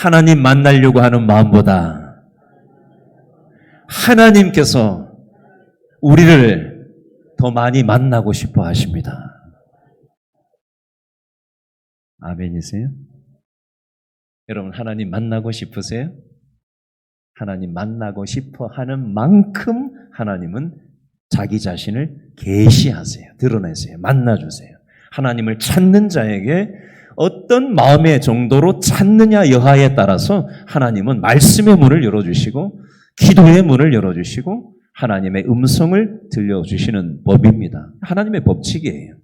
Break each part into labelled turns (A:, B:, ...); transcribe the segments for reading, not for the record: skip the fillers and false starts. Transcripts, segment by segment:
A: 하나님 만나려고 하는 마음보다 하나님께서 우리를 더 많이 만나고 싶어 하십니다. 아멘이세요? 여러분, 하나님 만나고 싶으세요? 하나님 만나고 싶어 하는 만큼 하나님은 자기 자신을 계시하세요. 드러내세요. 만나주세요. 하나님을 찾는 자에게 어떤 마음의 정도로 찾느냐 여하에 따라서 하나님은 말씀의 문을 열어주시고 기도의 문을 열어주시고 하나님의 음성을 들려주시는 법입니다. 하나님의 법칙이에요.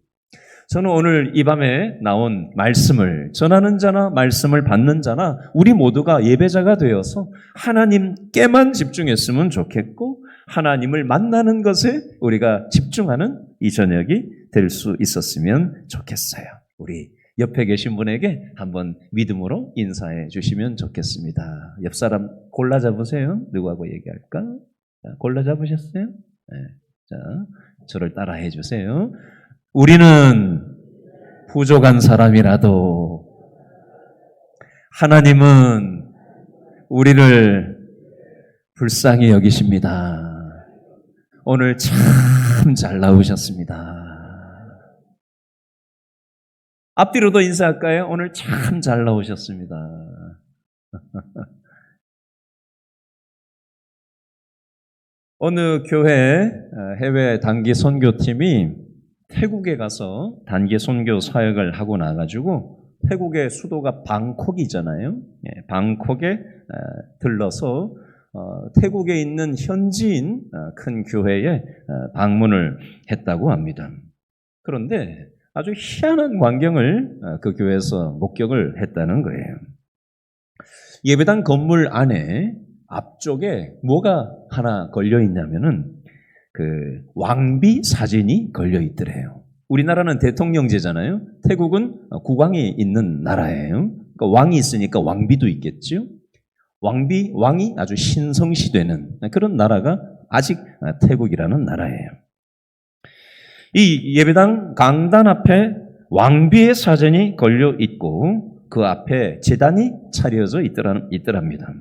A: 저는 오늘 이 밤에 나온 말씀을 전하는 자나 말씀을 받는 자나 우리 모두가 예배자가 되어서 하나님께만 집중했으면 좋겠고 하나님을 만나는 것에 우리가 집중하는 이 저녁이 될 수 있었으면 좋겠어요. 우리 옆에 계신 분에게 한번 믿음으로 인사해 주시면 좋겠습니다. 옆 사람 골라 잡으세요. 누구하고 얘기할까? 자, 골라 잡으셨어요? 네. 자, 저를 따라해 주세요. 우리는 부족한 사람이라도 하나님은 우리를 불쌍히 여기십니다. 오늘 참 잘 나오셨습니다. 앞뒤로도 인사할까요? 오늘 참 잘 나오셨습니다. 어느 교회 해외 단기 선교팀이 태국에 가서 단기 선교 사역을 하고 나가지고 태국의 수도가 방콕이잖아요. 방콕에 들러서 태국에 있는 현지인 큰 교회에 방문을 했다고 합니다. 그런데 아주 희한한 광경을 그 교회에서 목격을 했다는 거예요. 예배당 건물 안에 앞쪽에 뭐가 하나 걸려 있냐면은 그 왕비 사진이 걸려 있더래요. 우리나라는 대통령제잖아요. 태국은 국왕이 있는 나라예요. 그러니까 왕이 있으니까 왕비도 있겠죠. 왕이 아주 신성시되는 그런 나라가 아직 태국이라는 나라예요. 이 예배당 강단 앞에 왕비의 사진이 걸려 있고 그 앞에 제단이 차려져 있더랍니다.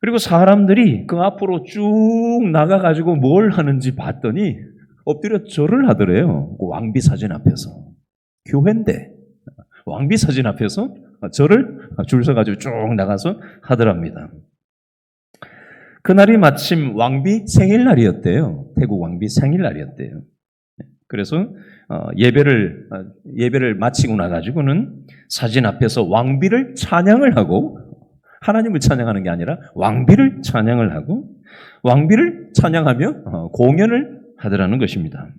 A: 그리고 사람들이 그 앞으로 쭉 나가가지고 뭘 하는지 봤더니 엎드려 절을 하더래요. 그 왕비 사진 앞에서. 교회인데 왕비 사진 앞에서 절을 줄 서가지고 쭉 나가서 하더랍니다. 그날이 마침 왕비 생일날이었대요. 태국 왕비 생일날이었대요. 그래서 예배를 마치고 나가지고는 사진 앞에서 왕비를 찬양을 하고 하나님을 찬양하는 게 아니라 왕비를 찬양을 하고 왕비를 찬양하며 공연을 하더라는 것입니다.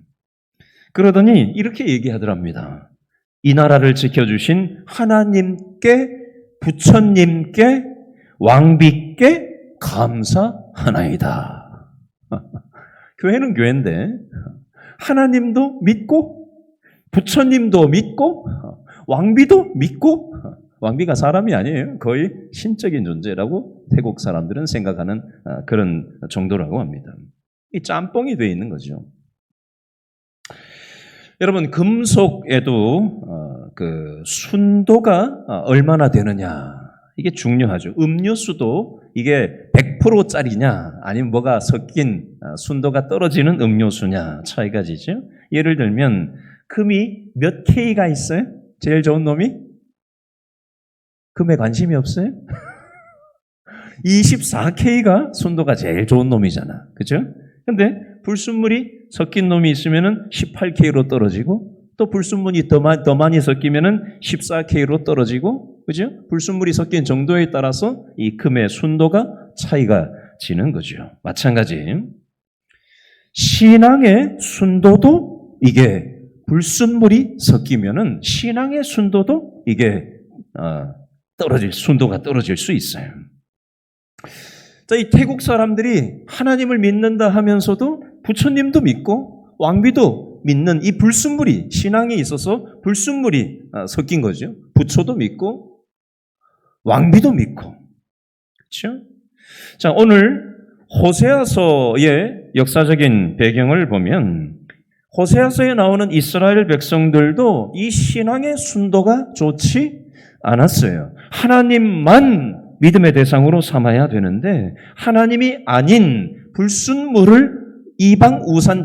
A: 그러더니 이렇게 얘기하더랍니다. 이 나라를 지켜주신 하나님께, 부처님께, 왕비께 감사하나이다. 교회는 교회인데 하나님도 믿고 부처님도 믿고 왕비도 믿고 왕비가 사람이 아니에요. 거의 신적인 존재라고 태국 사람들은 생각하는 그런 정도라고 합니다. 이 짬뽕이 되어 있는 거죠. 여러분, 금속에도 그 순도가 얼마나 되느냐 이게 중요하죠. 음료수도 이게 100%짜리냐 아니면 뭐가 섞인 순도가 떨어지는 음료수냐 차이가 지죠. 예를 들면 금이 몇 K가 있어요? 제일 좋은 놈이? 금에 관심이 없어요? 24K가 순도가 제일 좋은 놈이잖아. 그죠? 근데 불순물이 섞인 놈이 있으면은 18K로 떨어지고 또 불순물이 더 많이 섞이면은 14K로 떨어지고, 그죠? 불순물이 섞인 정도에 따라서 이 금의 순도가 차이가 지는 거죠. 마찬가지. 신앙의 순도도 이게 불순물이 섞이면은 신앙의 순도도 이게 순도가 떨어질 수 있어요. 자, 이 태국 사람들이 하나님을 믿는다 하면서도 부처님도 믿고 왕비도 믿는 이 불순물이 신앙에 있어서 불순물이 섞인 거죠. 부처도 믿고 왕비도 믿고. 그렇죠? 자, 오늘 호세아서의 역사적인 배경을 보면 호세아서에 나오는 이스라엘 백성들도 이 신앙의 순도가 좋지 않았어요. 하나님만 믿음의 대상으로 삼아야 되는데 하나님이 아닌 불순물을 이방 우상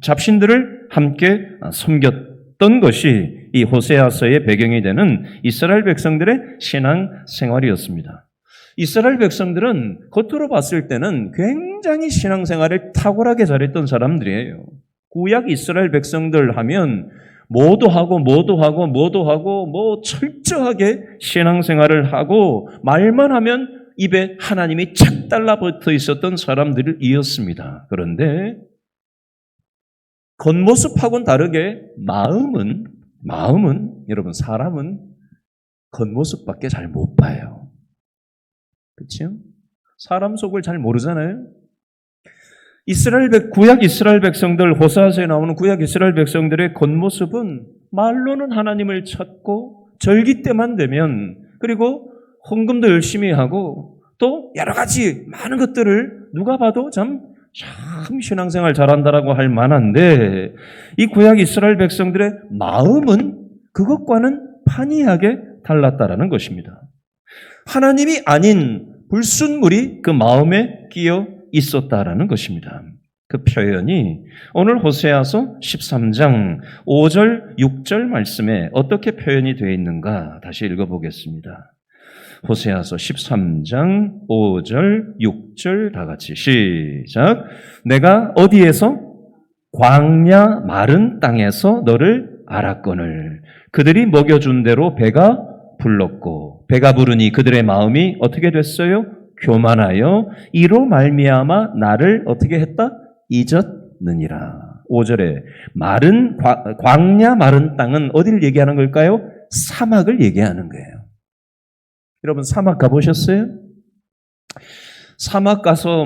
A: 잡신들을 함께 섬겼던 것이 이 호세아서의 배경이 되는 이스라엘 백성들의 신앙 생활이었습니다. 이스라엘 백성들은 겉으로 봤을 때는 굉장히 신앙생활을 탁월하게 잘했던 사람들이에요. 구약 이스라엘 백성들 하면 뭐도 하고 뭐 철저하게 신앙생활을 하고 말만 하면 입에 하나님이 착 달라붙어 있었던 사람들이었습니다. 그런데 겉모습하고는 다르게 마음은 여러분 사람은 겉모습밖에 잘 못 봐요. 그렇죠? 사람 속을 잘 모르잖아요. 구약 이스라엘 백성들, 호세아서에 나오는 구약 이스라엘 백성들의 겉모습은 말로는 하나님을 찾고 절기 때만 되면 그리고 헌금도 열심히 하고 또 여러 가지 많은 것들을 누가 봐도 참 신앙생활 잘한다라고 할 만한데 이 구약 이스라엘 백성들의 마음은 그것과는 판이하게 달랐다라는 것입니다. 하나님이 아닌 불순물이 그 마음에 끼어 있었다라는 것입니다. 그 표현이 오늘 호세아서 13장 5절, 6절 말씀에 어떻게 표현이 되어 있는가 다시 읽어보겠습니다. 호세아서 13장 5절, 6절 다 같이 시작. 내가 어디에서? 광야 마른 땅에서 너를 알았거늘 그들이 먹여준 대로 배가 불렀고 배가 부르니 그들의 마음이 어떻게 됐어요? 교만하여 이로 말미암아 나를 어떻게 했다? 잊었느니라. 5절에 광야 마른 땅은 어디를 얘기하는 걸까요? 사막을 얘기하는 거예요. 여러분 사막 가보셨어요? 사막 가서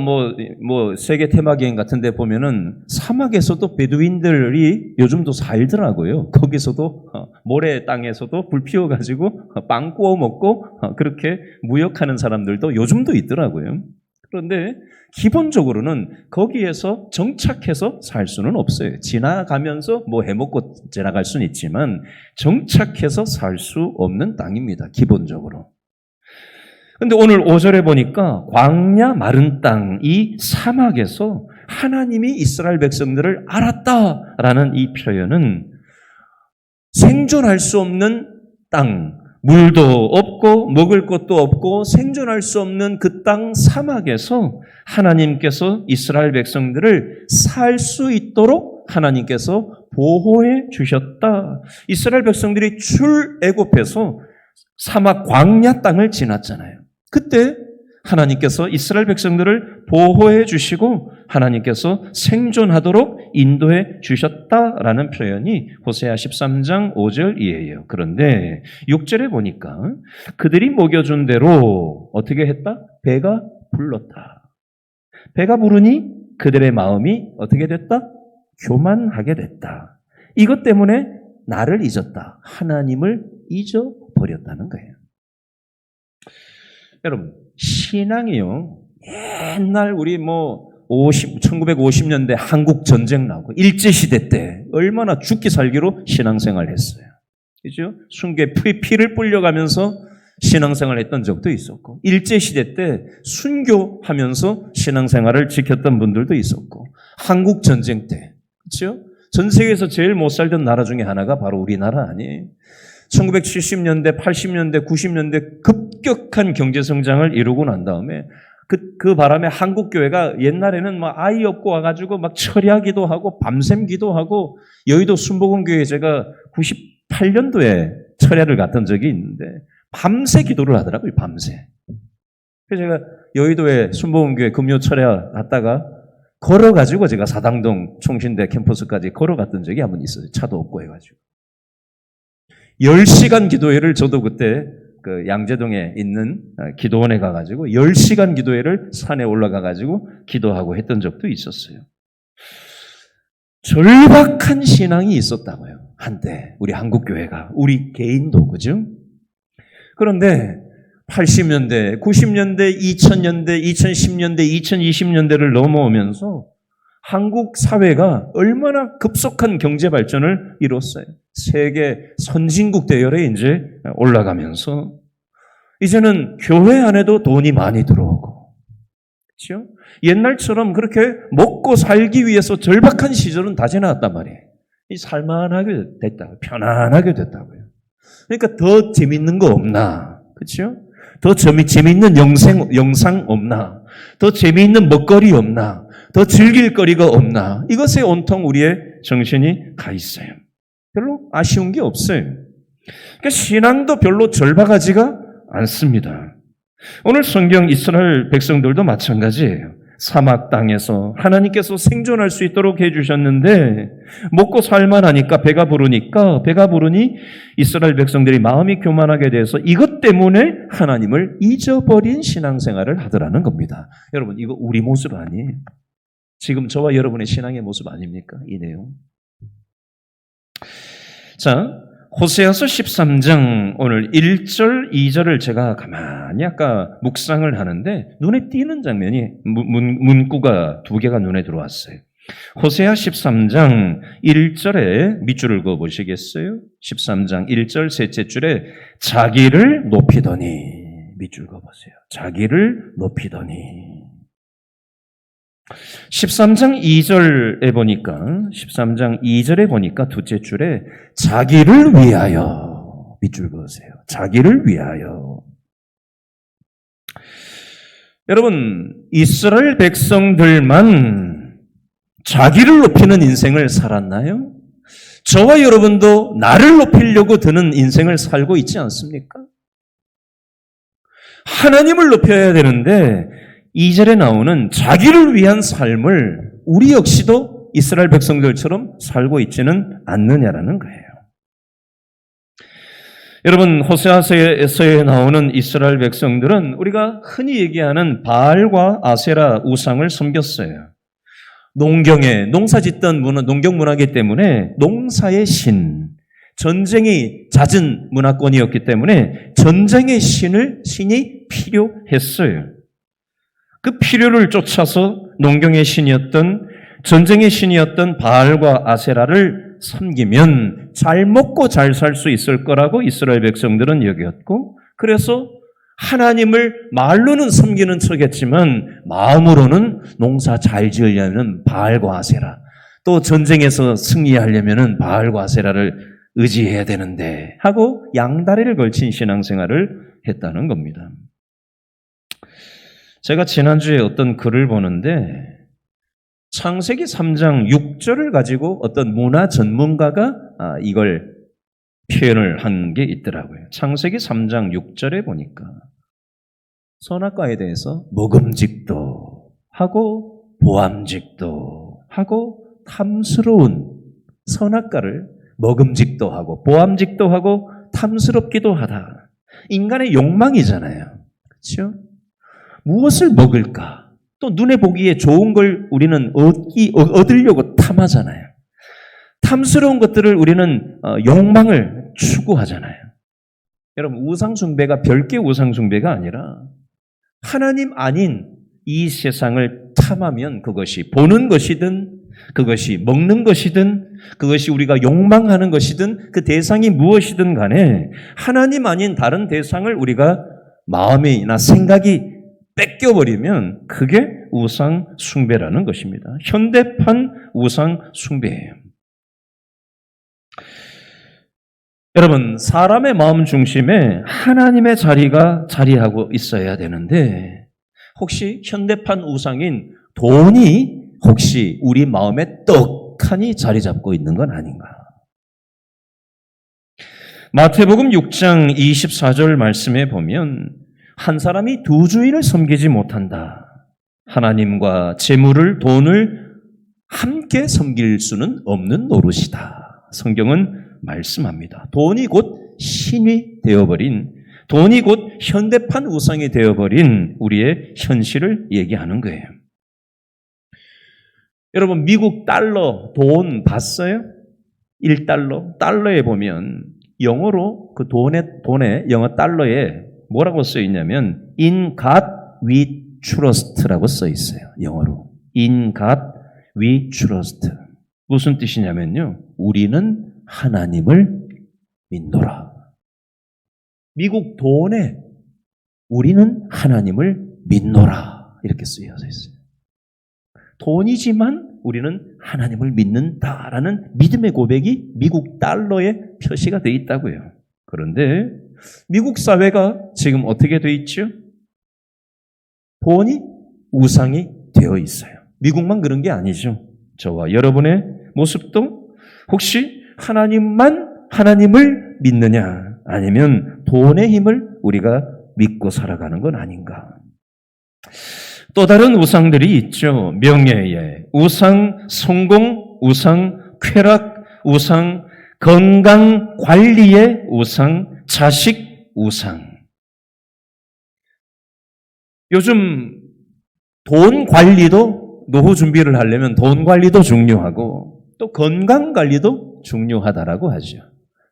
A: 세계 테마여행 같은 데 보면은 사막에서도 베두인들이 요즘도 살더라고요. 거기서도 모래 땅에서도 불 피워가지고 빵 구워 먹고 그렇게 무역하는 사람들도 요즘도 있더라고요. 그런데 기본적으로는 거기에서 정착해서 살 수는 없어요. 지나가면서 해먹고 지나갈 수는 있지만 정착해서 살 수 없는 땅입니다. 기본적으로. 근데 오늘 5절에 보니까 광야 마른 땅, 이 사막에서 하나님이 이스라엘 백성들을 알았다라는 이 표현은 생존할 수 없는 땅, 물도 없고 먹을 것도 없고 생존할 수 없는 그 땅 사막에서 하나님께서 이스라엘 백성들을 살 수 있도록 하나님께서 보호해 주셨다. 이스라엘 백성들이 출애굽해서 사막 광야 땅을 지났잖아요. 그때 하나님께서 이스라엘 백성들을 보호해 주시고 하나님께서 생존하도록 인도해 주셨다라는 표현이 호세아 13장 5절이에요. 그런데 6절에 보니까 그들이 먹여준 대로 어떻게 했다? 배가 불렀다. 배가 부르니 그들의 마음이 어떻게 됐다? 교만하게 됐다. 이것 때문에 나를 잊었다. 하나님을 잊어버렸다는 거예요. 여러분, 신앙이요. 옛날 우리 1950년대 한국 전쟁 나고 일제시대 때 얼마나 죽기 살기로 신앙생활 했어요. 그죠? 순교에 피를 뿌려가면서 신앙생활 했던 적도 있었고, 일제시대 때 순교하면서 신앙생활을 지켰던 분들도 있었고, 한국 전쟁 때, 그죠? 전 세계에서 제일 못 살던 나라 중에 하나가 바로 우리나라 아니에요. 1970년대, 80년대, 90년대 급격한 경제성장을 이루고 난 다음에 그 바람에 한국교회가 옛날에는 아이 없고 와가지고 철야기도 하고 밤샘 기도하고 여의도 순복음교회 제가 98년도에 철야를 갔던 적이 있는데 밤새 기도를 하더라고요. 밤새. 그래서 제가 여의도에 순복음교회 금요 철야 갔다가 걸어가지고 제가 사당동 총신대 캠퍼스까지 걸어갔던 적이 한 번 있어요. 차도 없고 해가지고. 10시간 기도회를 저도 그때 그 양재동에 있는 기도원에 가가지고 10시간 기도회를 산에 올라가가지고 기도하고 했던 적도 있었어요. 절박한 신앙이 있었다고요. 한때 우리 한국교회가, 우리 개인도, 그죠? 그런데 80년대, 90년대, 2000년대, 2010년대, 2020년대를 넘어오면서 한국 사회가 얼마나 급속한 경제 발전을 이뤘어요. 세계 선진국 대열에 이제 올라가면서 이제는 교회 안에도 돈이 많이 들어오고, 그렇죠? 옛날처럼 그렇게 먹고 살기 위해서 절박한 시절은 다 지나갔단 말이에요. 이 살만하게 됐다, 편안하게 됐다고요. 그러니까 더 재밌는 거 없나, 그렇죠? 더 재밌는 영상 없나, 더 재미있는 먹거리 없나, 더 즐길 거리가 없나, 이것에 온통 우리의 정신이 가 있어요. 별로 아쉬운 게 없어요. 그러니까 신앙도 별로 절박하지가 않습니다. 오늘 성경 이스라엘 백성들도 마찬가지예요. 사막 땅에서 하나님께서 생존할 수 있도록 해주셨는데 먹고 살만하니까 배가 부르니 이스라엘 백성들이 마음이 교만하게 돼서 이것 때문에 하나님을 잊어버린 신앙생활을 하더라는 겁니다. 여러분, 이거 우리 모습 아니에요? 지금 저와 여러분의 신앙의 모습 아닙니까? 이 내용. 자, 호세아서 13장 오늘 1절, 2절을 제가 가만히 아까 묵상을 하는데 눈에 띄는 장면이 문구가 두 개가 눈에 들어왔어요. 호세아 13장 1절에 밑줄을 그어 보시겠어요? 13장 1절 셋째 줄에 자기를 높이더니, 밑줄 그어 보세요. 자기를 높이더니. 13장 2절에 보니까 둘째 줄에 자기를 위하여, 밑줄 그으세요. 자기를 위하여. 여러분, 이스라엘 백성들만 자기를 높이는 인생을 살았나요? 저와 여러분도 나를 높이려고 드는 인생을 살고 있지 않습니까? 하나님을 높여야 되는데 2절에 나오는 자기를 위한 삶을 우리 역시도 이스라엘 백성들처럼 살고 있지는 않느냐라는 거예요. 여러분, 호세아서에 나오는 이스라엘 백성들은 우리가 흔히 얘기하는 바알과 아세라 우상을 섬겼어요. 농사짓던 농경 문화이기 때문에 농사의 신, 전쟁이 잦은 문화권이었기 때문에 전쟁의 신이 필요했어요. 그 필요를 쫓아서 농경의 신이었던, 전쟁의 신이었던 바알과 아세라를 섬기면 잘 먹고 잘 살 수 있을 거라고 이스라엘 백성들은 여겼고, 그래서 하나님을 말로는 섬기는 척했지만 마음으로는 농사 잘 지으려면 바알과 아세라, 또 전쟁에서 승리하려면 바알과 아세라를 의지해야 되는데 하고 양다리를 걸친 신앙생활을 했다는 겁니다. 제가 지난주에 어떤 글을 보는데 창세기 3장 6절을 가지고 어떤 문화 전문가가 이걸 표현을 한 게 있더라고요. 창세기 3장 6절에 보니까 선악과에 대해서 먹음직도 하고 보암직도 하고 탐스러운, 선악과를 먹음직도 하고 보암직도 하고 탐스럽기도 하다. 인간의 욕망이잖아요. 그렇죠? 무엇을 먹을까? 또 눈에 보기에 좋은 걸 우리는 얻으려고 탐하잖아요. 탐스러운 것들을 우리는 욕망을 추구하잖아요. 여러분, 우상숭배가 별개 우상숭배가 아니라 하나님 아닌 이 세상을 탐하면 그것이 보는 것이든 그것이 먹는 것이든 그것이 우리가 욕망하는 것이든 그 대상이 무엇이든 간에 하나님 아닌 다른 대상을 우리가 마음이나 생각이 뺏겨버리면 그게 우상 숭배라는 것입니다. 현대판 우상 숭배예요. 여러분, 사람의 마음 중심에 하나님의 자리가 자리하고 있어야 되는데 혹시 현대판 우상인 돈이 혹시 우리 마음에 떡하니 자리 잡고 있는 건 아닌가? 마태복음 6장 24절 말씀에 보면 한 사람이 두 주인을 섬기지 못한다. 하나님과 재물을, 돈을 함께 섬길 수는 없는 노릇이다. 성경은 말씀합니다. 돈이 곧 신이 되어버린, 돈이 곧 현대판 우상이 되어버린 우리의 현실을 얘기하는 거예요. 여러분, 미국 달러, 돈 봤어요? 1달러? 달러에 보면 영어로 그 돈에 영어 달러에 뭐라고 써 있냐면 In God we trust라고 써 있어요. 영어로. In God we trust. 무슨 뜻이냐면요. 우리는 하나님을 믿노라. 미국 돈에 우리는 하나님을 믿노라 이렇게 쓰여져 있어요. 돈이지만 우리는 하나님을 믿는다라는 믿음의 고백이 미국 달러에 표시가 되어 있다고요. 그런데 미국 사회가 지금 어떻게 되어 있죠? 돈이 우상이 되어 있어요. 미국만 그런 게 아니죠. 저와 여러분의 모습도 혹시 하나님을 믿느냐 아니면 돈의 힘을 우리가 믿고 살아가는 건 아닌가. 또 다른 우상들이 있죠. 명예의 우상, 성공 우상, 쾌락 우상, 건강 관리의 우상, 자식 우상. 요즘 돈 관리도 노후 준비를 하려면 돈 관리도 중요하고 또 건강 관리도 중요하다라고 하죠.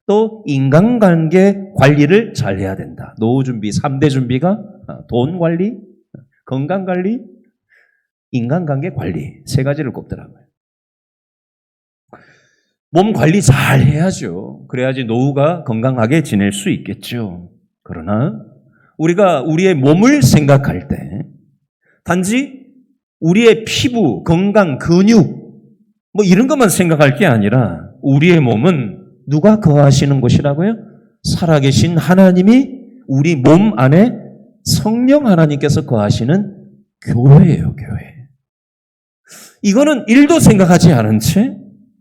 A: 또 인간관계 관리를 잘 해야 된다. 노후 준비 3대 준비가 돈 관리, 건강 관리, 인간관계 관리 세 가지를 꼽더라고요. 몸 관리 잘 해야죠. 그래야지 노후가 건강하게 지낼 수 있겠죠. 그러나 우리가 우리의 몸을 생각할 때 단지 우리의 피부, 건강, 근육 뭐 이런 것만 생각할 게 아니라 우리의 몸은 누가 거하시는 곳이라고요? 살아계신 하나님이 우리 몸 안에 성령 하나님께서 거하시는 교회예요, 교회. 이거는 일도 생각하지 않은 채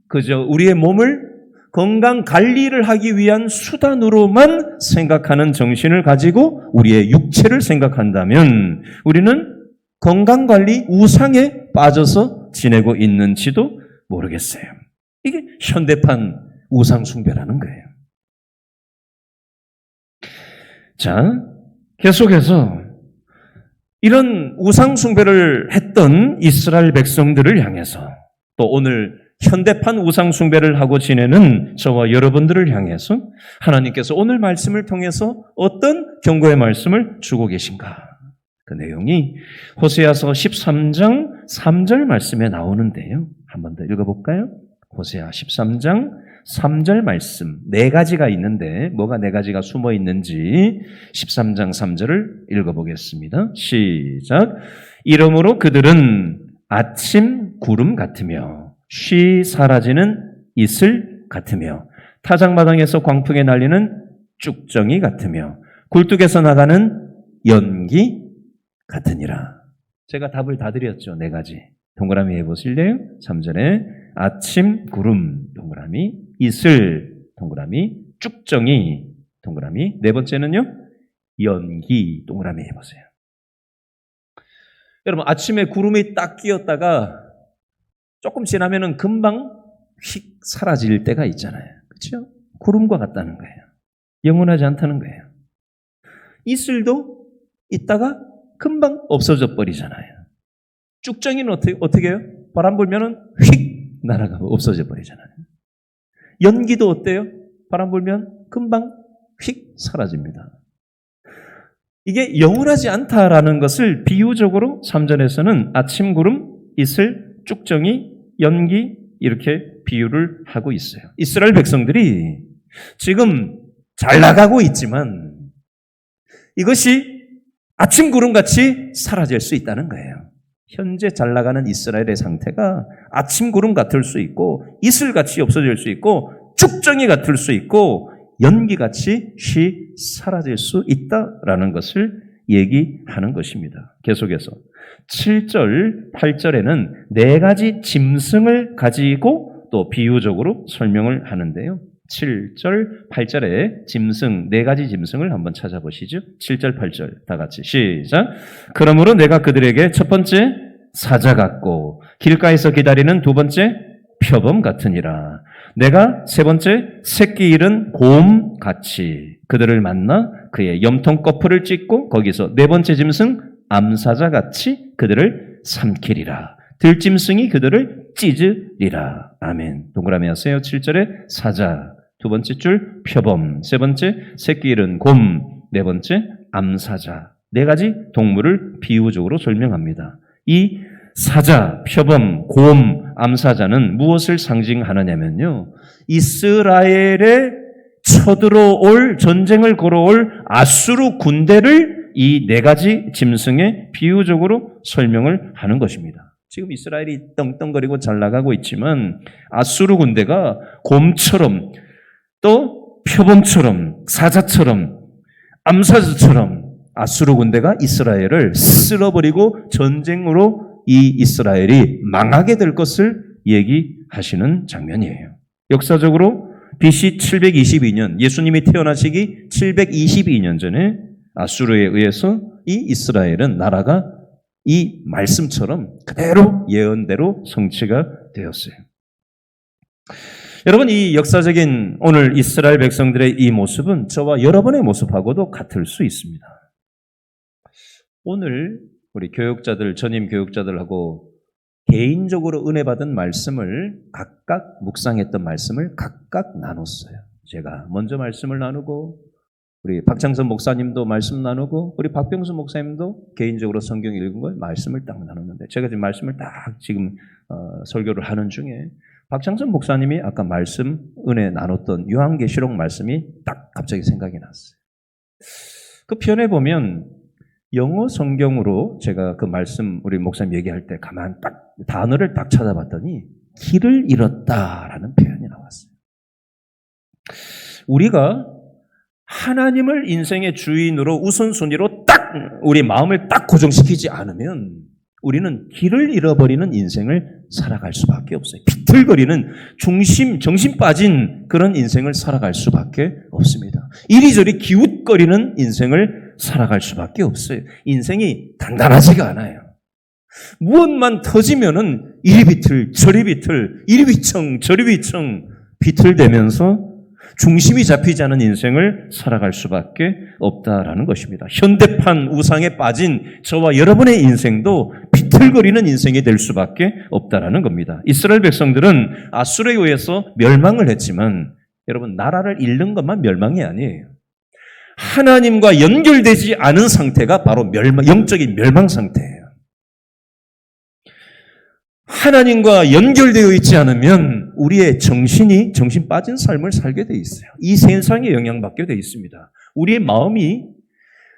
A: 그저 우리의 몸을 건강 관리를 하기 위한 수단으로만 생각하는 정신을 가지고 우리의 육체를 생각한다면 우리는 건강관리 우상에 빠져서 지내고 있는지도 모르겠어요. 이게 현대판 우상숭배라는 거예요. 자, 계속해서 이런 우상숭배를 했던 이스라엘 백성들을 향해서 또 오늘 현대판 우상숭배를 하고 지내는 저와 여러분들을 향해서 하나님께서 오늘 말씀을 통해서 어떤 경고의 말씀을 주고 계신가? 그 내용이 호세아서 13장 3절 말씀에 나오는데요. 한 번 더 읽어볼까요? 호세아 13장 3절 말씀 4가지가 있는데 뭐가 4가지가 숨어 있는지 13장 3절을 읽어보겠습니다. 시작. 이러므로 그들은 아침 구름 같으며 쉬 사라지는 이슬 같으며 타작마당에서 광풍에 날리는 쭉정이 같으며 굴뚝에서 나가는 연기 같으니라. 제가 답을 다 드렸죠. 4가지. 동그라미 해보실래요? 3절에 아침 구름 동그라미, 이슬 동그라미, 쭉정이 동그라미, 4번째는요 연기 동그라미 해보세요. 여러분 아침에 구름이 딱 끼었다가 조금 지나면은 금방 휙 사라질 때가 있잖아요. 그렇죠? 구름과 같다는 거예요. 영원하지 않다는 거예요. 이슬도 있다가 금방 없어져 버리잖아요. 쭉정이는 어떻게 해요? 바람 불면은 휙 날아가고 없어져 버리잖아요. 연기도 어때요? 바람 불면 금방 휙 사라집니다. 이게 영원하지 않다라는 것을 비유적으로 3절에서는 아침 구름, 이슬, 쭉정이, 연기 이렇게 비유를 하고 있어요. 이스라엘 백성들이 지금 잘 나가고 있지만 이것이 아침 구름같이 사라질 수 있다는 거예요. 현재 잘 나가는 이스라엘의 상태가 아침 구름 같을 수 있고 이슬같이 없어질 수 있고 쭉정이 같을 수 있고 연기같이 쉬 사라질 수 있다라는 것을 얘기하는 것입니다. 계속해서 7절, 8절에는 4가지 짐승을 가지고 또 비유적으로 설명을 하는데요. 7절, 8절에 짐승, 4가지 짐승을 한번 찾아보시죠. 7절, 8절 다 같이 시작. 그러므로 내가 그들에게 첫 번째 사자 같고 길가에서 기다리는 두 번째 표범 같으니라. 내가 세 번째 새끼 잃은 곰 같이 그들을 만나 그의 염통 거풀을 찢고 거기서 4번째 짐승 암사자 같이 그들을 삼키리라. 들짐승이 그들을 찢으리라. 아멘. 동그라미 하세요. 7절에 사자, 두 번째 줄 표범, 세 번째 새끼 잃은 곰, 4번째 암사자. 4가지 동물을 비유적으로 설명합니다. 이 사자, 표범, 곰, 암사자는 무엇을 상징하느냐면요. 이스라엘에 쳐들어올 전쟁을 걸어올 아수르 군대를 이 네 가지 짐승의 비유적으로 설명을 하는 것입니다. 지금 이스라엘이 떵떵거리고 잘 나가고 있지만 아수르 군대가 곰처럼 또 표범처럼 사자처럼 암사자처럼 아수르 군대가 이스라엘을 쓸어버리고 전쟁으로 이 이스라엘이 망하게 될 것을 얘기하시는 장면이에요. 역사적으로 BC 722년 예수님이 태어나시기 722년 전에 아수르에 의해서 이 이스라엘은 나라가 이 말씀처럼 그대로 예언대로 성취가 되었어요. 여러분, 이 역사적인 오늘 이스라엘 백성들의 이 모습은 저와 여러분의 모습하고도 같을 수 있습니다. 오늘 우리 교육자들, 전임 교육자들하고 개인적으로 은혜 받은 말씀을 각각 묵상했던 말씀을 각각 나눴어요. 제가 먼저 말씀을 나누고 우리 박창선 목사님도 말씀 나누고 우리 박병수 목사님도 개인적으로 성경 읽은 걸 말씀을 딱 나눴는데 제가 지금 말씀을 딱 지금 설교를 하는 중에 박창선 목사님이 아까 말씀 은혜 나눴던 요한계시록 말씀이 딱 갑자기 생각이 났어요. 그 편에 보면 영어 성경으로 제가 그 말씀 우리 목사님 얘기할 때 가만 딱 단어를 딱 찾아봤더니 길을 잃었다라는 표현이 나왔어요. 우리가 하나님을 인생의 주인으로 우선순위로 딱 우리 마음을 딱 고정시키지 않으면 우리는 길을 잃어버리는 인생을 살아갈 수밖에 없어요. 비틀거리는 정신 빠진 그런 인생을 살아갈 수밖에 없습니다. 이리저리 기웃거리는 인생을 살아갈 수밖에 없어요. 인생이 단단하지가 않아요. 무엇만 터지면은 이리 비틀 저리 비틀 이리 비청 저리 비청 비틀대면서 중심이 잡히지 않은 인생을 살아갈 수밖에 없다라는 것입니다. 현대판 우상에 빠진 저와 여러분의 인생도 비틀거리는 인생이 될 수밖에 없다라는 겁니다. 이스라엘 백성들은 아수르에 의해서 멸망을 했지만 여러분 나라를 잃는 것만 멸망이 아니에요. 하나님과 연결되지 않은 상태가 바로 영적인 멸망 상태예요. 하나님과 연결되어 있지 않으면 우리의 정신 빠진 삶을 살게 돼 있어요. 이 세상에 영향받게 돼 있습니다. 우리의 마음이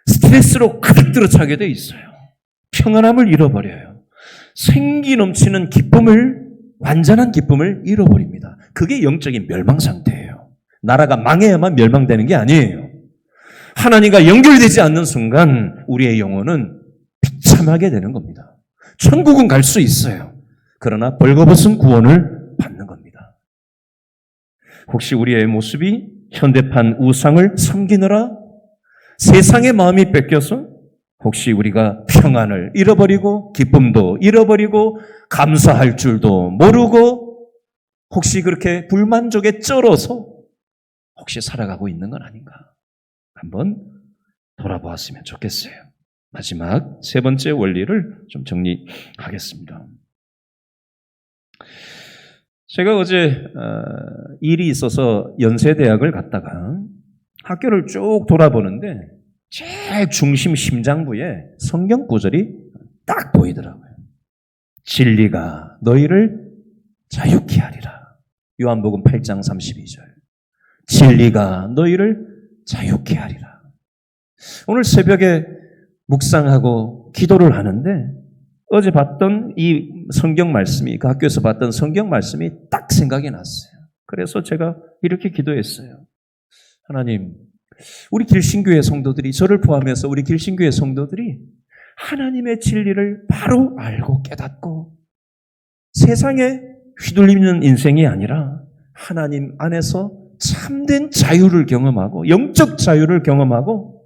A: 스트레스로 가득 들어차게 돼 있어요. 평안함을 잃어버려요. 생기 넘치는 완전한 기쁨을 잃어버립니다. 그게 영적인 멸망 상태예요. 나라가 망해야만 멸망되는 게 아니에요. 하나님과 연결되지 않는 순간 우리의 영혼은 비참하게 되는 겁니다. 천국은 갈 수 있어요. 그러나 벌거벗은 구원을 받는 겁니다. 혹시 우리의 모습이 현대판 우상을 섬기느라 세상의 마음이 뺏겨서 혹시 우리가 평안을 잃어버리고 기쁨도 잃어버리고 감사할 줄도 모르고 혹시 그렇게 불만족에 쩔어서 혹시 살아가고 있는 건 아닌가? 한번 돌아보았으면 좋겠어요. 마지막 세 번째 원리를 좀 정리하겠습니다. 제가 어제 일이 있어서 연세대학을 갔다가 학교를 쭉 돌아보는데 제일 중심 심장부에 성경 구절이 딱 보이더라고요. 진리가 너희를 자유케 하리라. 요한복음 8장 32절. 진리가 너희를 자유케 하리라. 오늘 새벽에 묵상하고 기도를 하는데 어제 봤던 이 성경 말씀이 그 학교에서 봤던 성경 말씀이 딱 생각이 났어요. 그래서 제가 이렇게 기도했어요. 하나님, 우리 길신교회 성도들이 저를 포함해서 우리 길신교회 성도들이 하나님의 진리를 바로 알고 깨닫고 세상에 휘둘리는 인생이 아니라 하나님 안에서 참된 자유를 경험하고 영적 자유를 경험하고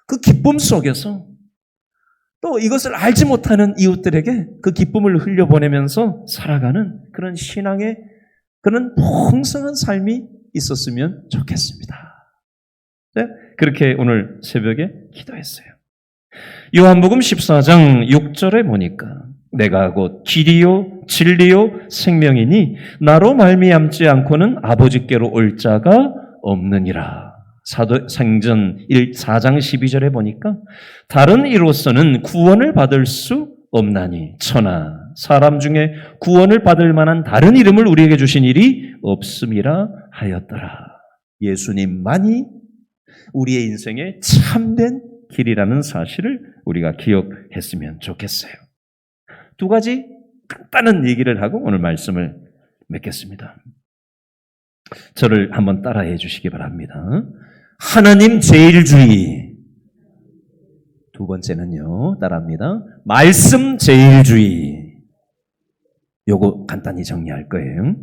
A: 그 기쁨 속에서 또 이것을 알지 못하는 이웃들에게 그 기쁨을 흘려보내면서 살아가는 그런 신앙의 그런 풍성한 삶이 있었으면 좋겠습니다. 네? 그렇게 오늘 새벽에 기도했어요. 요한복음 14장 6절에 보니까 내가 곧 길이요 진리요 생명이니 나로 말미암지 않고는 아버지께로 올 자가 없느니라. 사도행전 4장 12절에 보니까 다른 이로서는 구원을 받을 수 없나니 천하 사람 중에 구원을 받을 만한 다른 이름을 우리에게 주신 일이 없음이라 하였더라. 예수님만이 우리의 인생에 참된 길이라는 사실을 우리가 기억했으면 좋겠어요. 두 가지 간단한 얘기를 하고 오늘 말씀을 맺겠습니다. 저를 한번 따라해 주시기 바랍니다. 하나님 제일주의. 두 번째는요, 따라합니다. 말씀 제일주의. 요거 간단히 정리할 거예요.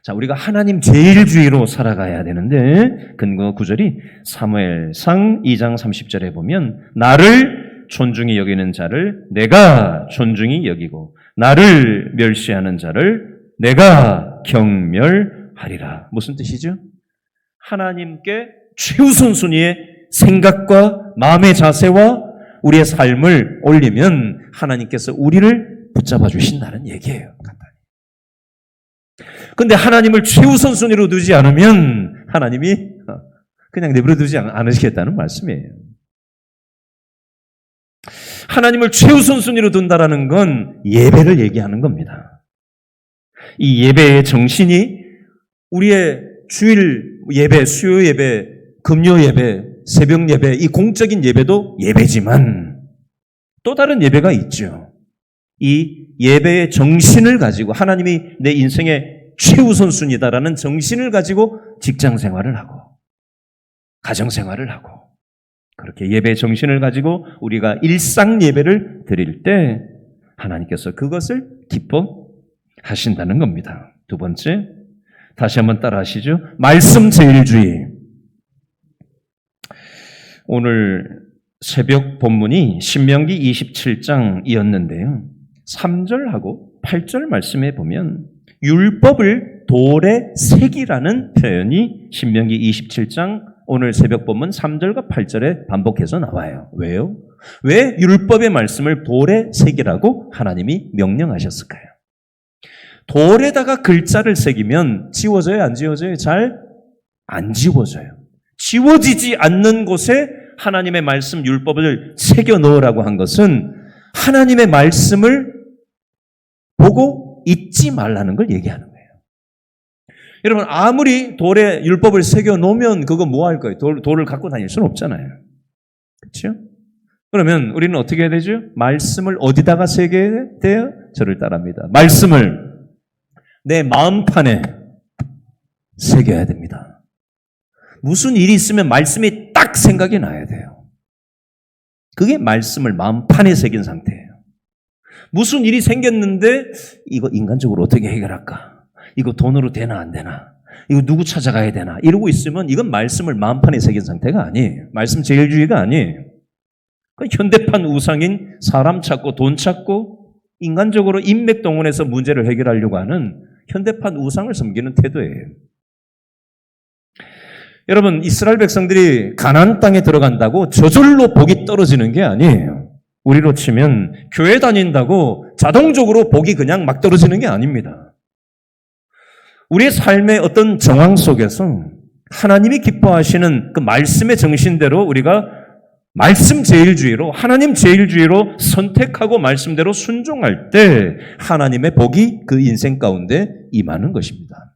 A: 자, 우리가 하나님 제일주의로 살아가야 되는데 근거 구절이 사무엘상 2장 30절에 보면 나를 존중히 여기는 자를 내가 존중히 여기고 나를 멸시하는 자를 내가 경멸하리라. 무슨 뜻이죠? 하나님께 최우선순위의 생각과 마음의 자세와 우리의 삶을 올리면 하나님께서 우리를 붙잡아 주신다는 얘기예요. 간단히. 근데 하나님을 최우선순위로 두지 않으면 하나님이 그냥 내버려 두지 않으시겠다는 말씀이에요. 하나님을 최우선순위로 둔다라는 건 예배를 얘기하는 겁니다. 이 예배의 정신이 우리의 주일 예배, 수요 예배, 금요 예배, 새벽 예배, 이 공적인 예배도 예배지만 또 다른 예배가 있죠. 이 예배의 정신을 가지고 하나님이 내 인생의 최우선순위다라는 정신을 가지고 직장 생활을 하고 가정 생활을 하고 그렇게 예배의 정신을 가지고 우리가 일상 예배를 드릴 때 하나님께서 그것을 기뻐하신다는 겁니다. 두 번째, 다시 한번 따라 하시죠. 말씀 제일주의. 오늘 새벽 본문이 신명기 27장이었는데요. 3절하고 8절 말씀에 보면 율법을 돌에 새기라는 표현이 신명기 27장 오늘 새벽 본문 3절과 8절에 반복해서 나와요. 왜요? 왜 율법의 말씀을 돌에 새기라고 하나님이 명령하셨을까요? 돌에다가 글자를 새기면 지워져요? 안 지워져요? 잘 안 지워져요. 지워지지 않는 곳에 하나님의 말씀 율법을 새겨 넣으라고 한 것은 하나님의 말씀을 보고 잊지 말라는 걸 얘기하는 거예요. 여러분, 아무리 돌에 율법을 새겨 놓으면 그거 뭐 할 거예요? 돌을 갖고 다닐 수는 없잖아요. 그렇죠? 그러면 우리는 어떻게 해야 되죠? 말씀을 어디다가 새겨야 돼요? 저를 따라합니다. 말씀을 내 마음판에 새겨야 됩니다. 무슨 일이 있으면 말씀이 딱 생각이 나야 돼요. 그게 말씀을 마음판에 새긴 상태예요. 무슨 일이 생겼는데 이거 인간적으로 어떻게 해결할까? 이거 돈으로 되나 안 되나? 이거 누구 찾아가야 되나? 이러고 있으면 이건 말씀을 마음판에 새긴 상태가 아니에요. 말씀 제일주의가 아니에요. 현대판 우상인 사람 찾고 돈 찾고 인간적으로 인맥동원해서 문제를 해결하려고 하는 현대판 우상을 섬기는 태도예요. 여러분, 이스라엘 백성들이 가나안 땅에 들어간다고 저절로 복이 떨어지는 게 아니에요. 우리로 치면 교회 다닌다고 자동적으로 복이 그냥 막 떨어지는 게 아닙니다. 우리의 삶의 어떤 정황 속에서 하나님이 기뻐하시는 그 말씀의 정신대로 우리가 말씀 제일주의로 하나님 제일주의로 선택하고 말씀대로 순종할 때 하나님의 복이 그 인생 가운데 임하는 것입니다.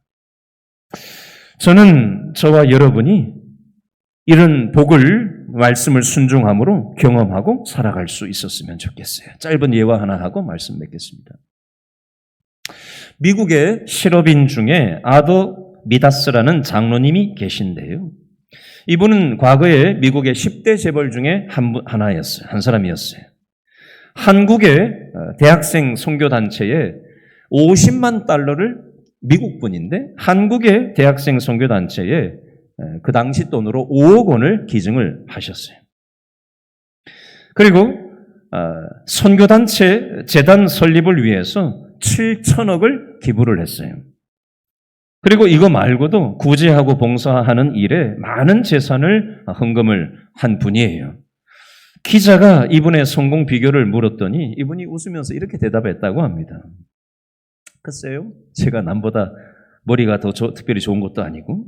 A: 저는 저와 여러분이 이런 복을 말씀을 순종함으로 경험하고 살아갈 수 있었으면 좋겠어요. 짧은 예화 하나 하고 말씀 맺겠습니다. 미국의 실업인 중에 아더 미다스라는 장로님이 계신데요. 이분은 과거에 미국의 10대 재벌 중에 한 사람이었어요. 한국의 대학생 선교단체에 50만 달러를 미국 분인데 한국의 대학생 선교단체에 그 당시 돈으로 5억 원을 기증을 하셨어요. 그리고 선교단체 재단 설립을 위해서 7천억을 기부를 했어요. 그리고 이거 말고도 구제하고 봉사하는 일에 많은 재산을 헌금을 한 분이에요. 기자가 이분의 성공 비결을 물었더니 이분이 웃으면서 이렇게 대답했다고 합니다. 글쎄요, 제가 남보다 머리가 더 특별히 좋은 것도 아니고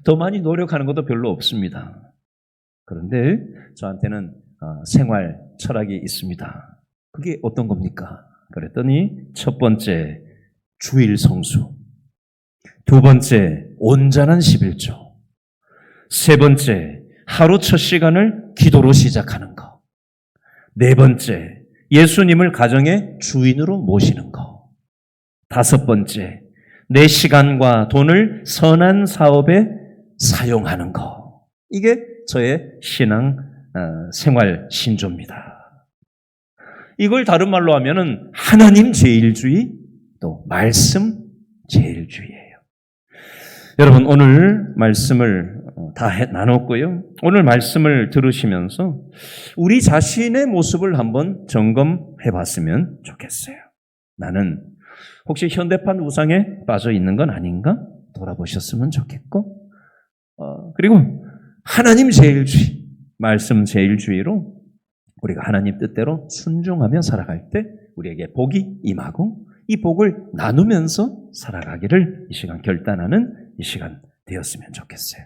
A: 더 많이 노력하는 것도 별로 없습니다. 그런데 저한테는 생활 철학이 있습니다. 그게 어떤 겁니까? 그랬더니 첫 번째, 주일 성수. 두 번째, 온전한 11조. 세 번째, 하루 첫 시간을 기도로 시작하는 거. 네 번째, 예수님을 가정의 주인으로 모시는 것. 다섯 번째, 내 시간과 돈을 선한 사업에 사용하는 것. 이게 저의 신앙 생활 신조입니다. 이걸 다른 말로 하면은 하나님 제일주의, 또 말씀 제일주의예요. 여러분, 오늘 말씀을 다 나눴고요. 오늘 말씀을 들으시면서 우리 자신의 모습을 한번 점검해 봤으면 좋겠어요. 나는 혹시 현대판 우상에 빠져 있는 건 아닌가? 돌아보셨으면 좋겠고, 그리고 하나님 제일주의, 말씀 제일주의로 우리가 하나님 뜻대로 순종하며 살아갈 때 우리에게 복이 임하고 이 복을 나누면서 살아가기를 이 시간 결단하는 이 시간 되었으면 좋겠어요.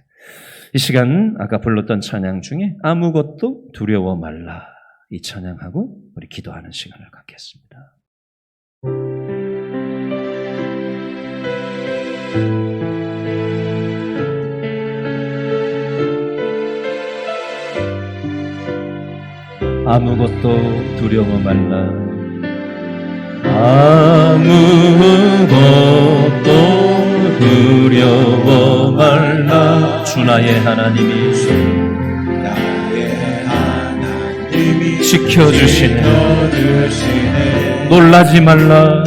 A: 이 시간 아까 불렀던 찬양 중에 아무것도 두려워 말라, 이 찬양하고 우리 기도하는 시간을 갖겠습니다. 아무것도 두려워 말라, 아무것도 두려워 말라. 주 나의 하나님이 지켜주시네. 놀라지 말라,